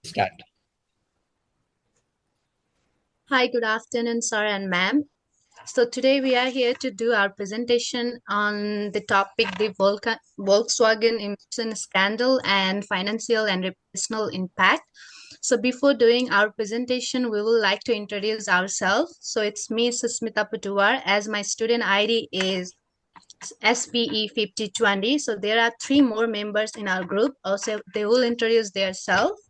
Start. Hi, good afternoon, sir and ma'am. So today we are here to do our presentation on the topic the Volkswagen emission scandal and financial and reputational impact. So before doing our presentation, we would like to introduce ourselves. So it's me, Susmita Patuwar, as my student ID is SPE 5020. So there are three more members in our group. Also, they will introduce themselves.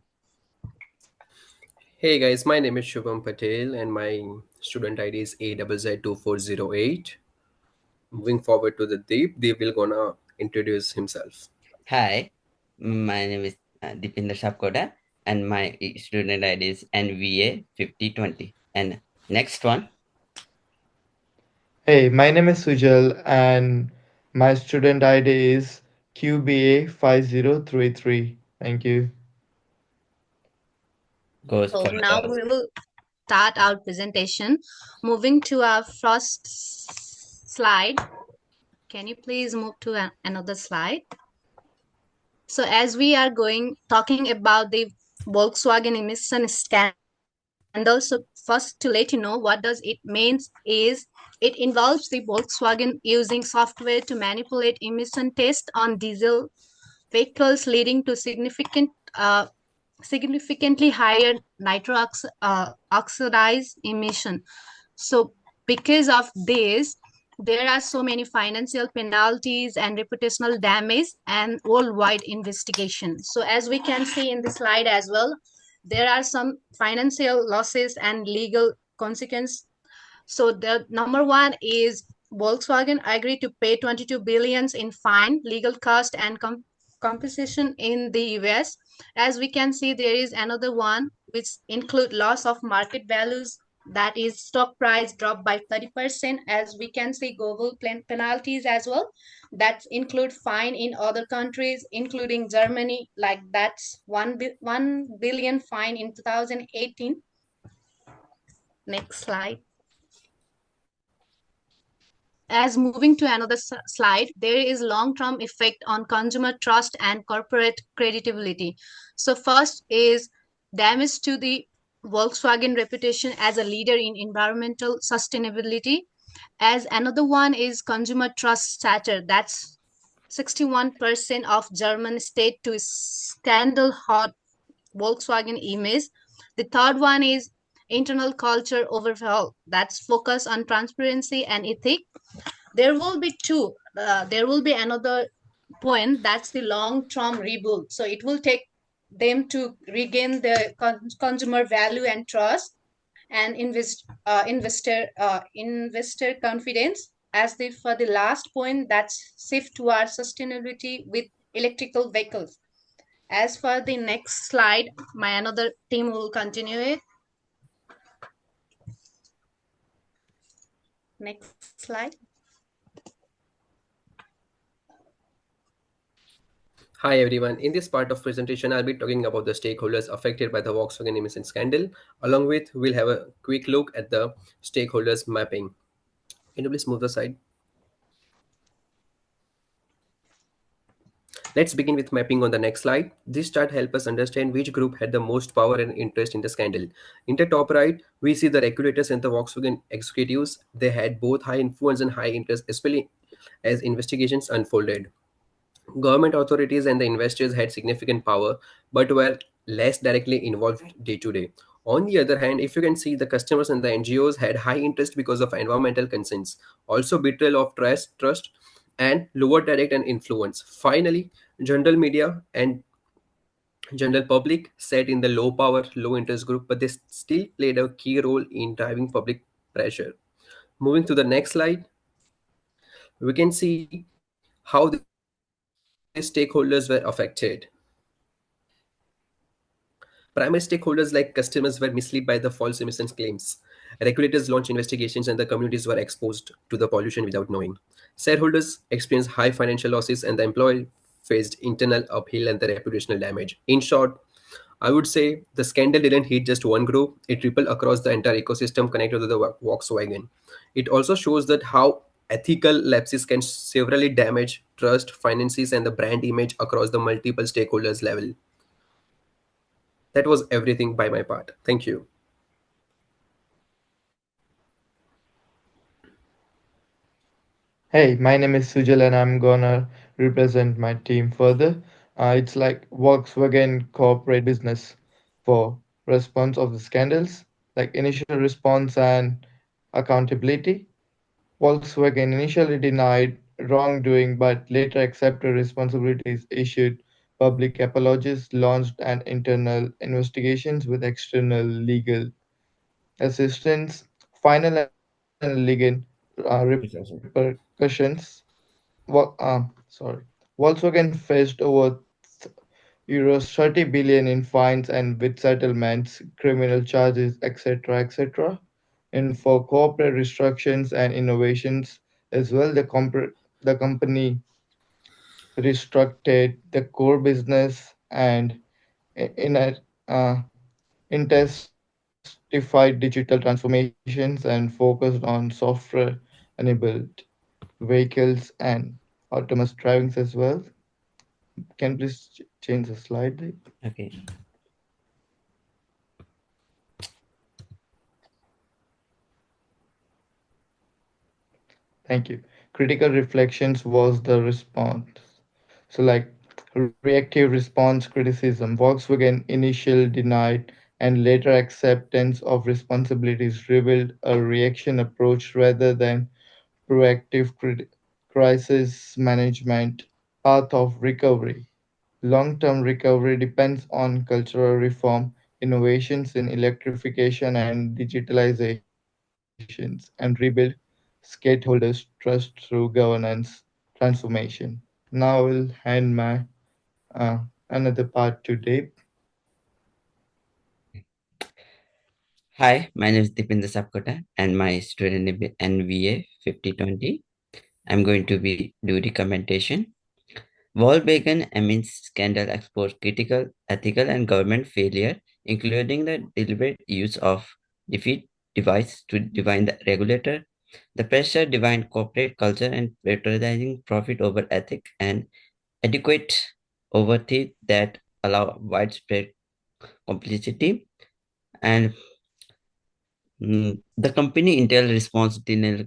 Hey guys, my name is Shubham Patel and my student ID is AZZ2408. Moving forward to the Deep, Deep will gonna introduce himself. Hi, my name is Deepinder Sapkoda, and my student ID is NVA 5020. And next one, Hey, my name is Sujal and my student ID is QBA 5033. Thank you. goes So for now the we will start our presentation. Moving to our first slide. Can you please move to another slide? So as we are talking about the Volkswagen emission scandal, so first to let you know what does it means is it involves the Volkswagen using software to manipulate emission tests on diesel vehicles, leading to significantly higher oxidized emission. So because of this, there are so many financial penalties and reputational damage and worldwide investigation. So as we can see in the slide as well, there are some financial losses and legal consequences. So the number one is Volkswagen agreed to pay 22 billions in fine, legal cost, and compensation in the US. As we can see, there is another one which include loss of market values. That is stock price dropped by 30%. As we can see, global penalties as well. That include fine in other countries, including Germany. Like that's 1 billion fine in 2018. Next slide. As moving to another slide, there is long-term effect on consumer trust and corporate credibility. So first is damage to the Volkswagen reputation as a leader in environmental sustainability. As another one is consumer trust shattered. That's 61% of German state to scandal hot Volkswagen image. The third one is internal culture overhaul. That's focus on transparency and ethics. There will be two. There will be another point, that's the long term rebuild. So it will take them to regain the consumer value and trust and investor confidence. As the for the last point, that's shift towards sustainability with electrical vehicles. As for the next slide, my another team will continue it. Next slide. Hi everyone, in this part of presentation I'll be talking about the stakeholders affected by the Volkswagen emission scandal. Along with, we'll have a quick look at the stakeholders mapping. Can you please move the slide? Let's begin with mapping on the next slide. This chart helps us understand which group had the most power and interest in the scandal. In the top right, we see the regulators and the Volkswagen executives. They had both high influence and high interest, especially as investigations unfolded. Government authorities and the investors had significant power, but were less directly involved day to day. On the other hand, if you can see, the customers and the NGOs had high interest because of environmental concerns, also betrayal of trust, and lower direct and influence. Finally, general media and general public sat in the low power, low interest group, but they still played a key role in driving public pressure. Moving to the next slide, we can see how these stakeholders were affected. Primary stakeholders like customers were misled by the false emissions claims. Regulators launched investigations and the communities were exposed to the pollution without knowing. Shareholders experienced high financial losses and the employee faced internal uphill and the reputational damage. In short, I would say the scandal didn't hit just one group, it rippled across the entire ecosystem connected to the Volkswagen. It also shows that how ethical lapses can severely damage trust, finances, and the brand image across the multiple stakeholders level. That was everything by my part. Thank you. Hey, my name is Sujal and I'm gonna represent my team further. It's like Volkswagen corporate business for response of the scandals, like initial response and accountability. Volkswagen initially denied wrongdoing but later accepted responsibilities, issued public apologies, launched an internal investigations with external legal assistance, final and legal repercussions. Sorry. Volkswagen faced over euros 30 billion in fines and with settlements, criminal charges, etc., etc. And for corporate restructures and innovations as well, the company restructured the core business and in a uh, intensified digital transformations and focused on software enabled vehicles and autonomous drivings as well. Can you please change the slide? Okay. Thank you. Critical reflections was the response. So, like reactive response criticism, Volkswagen initial denied and later acceptance of responsibilities revealed a reaction approach rather than proactive crisis management path of recovery. Long term recovery depends on cultural reform, innovations in electrification and digitalizations, and rebuild stakeholders' trust through governance transformation. Now I will hand my another part to Dave. Hi, my name is Dipinder Sapkota and my student name is NVA 5020. I'm going to be do recommendation. Volkswagen Emissions scandal exposed critical ethical and government failure, including the deliberate use of defeat device to divine the regulator, the pressure divine corporate culture and prioritizing profit over ethic and adequate overtake that allow widespread complicity and the company Intel response denial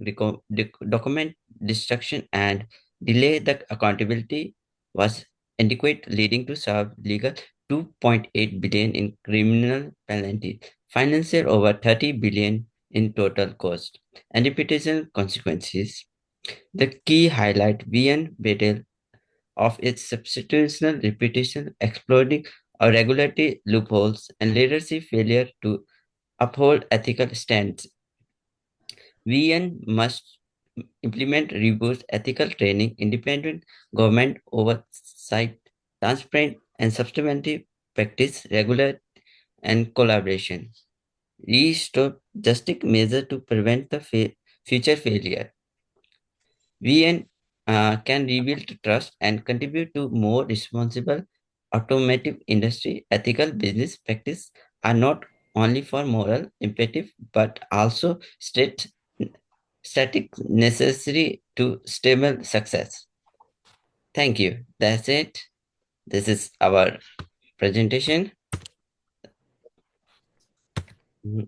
document destruction and delay the accountability was adequate, leading to serve legal 2.8 billion in criminal penalty, financial over 30 billion in total cost, and reputational consequences. The key highlight VN battle of its substitutional reputation, exploiting a regulatory loopholes and leadership failure to uphold ethical standards. VN must implement robust ethical training, independent government oversight, transparent and substantive practice, regular and collaboration. Restore drastic measure to prevent the future failure. VN can rebuild trust and contribute to more responsible automotive industry. Ethical business practice are not only for moral imperative but also static necessary to stable success. Thank you. That's it. This is our presentation. Mhm.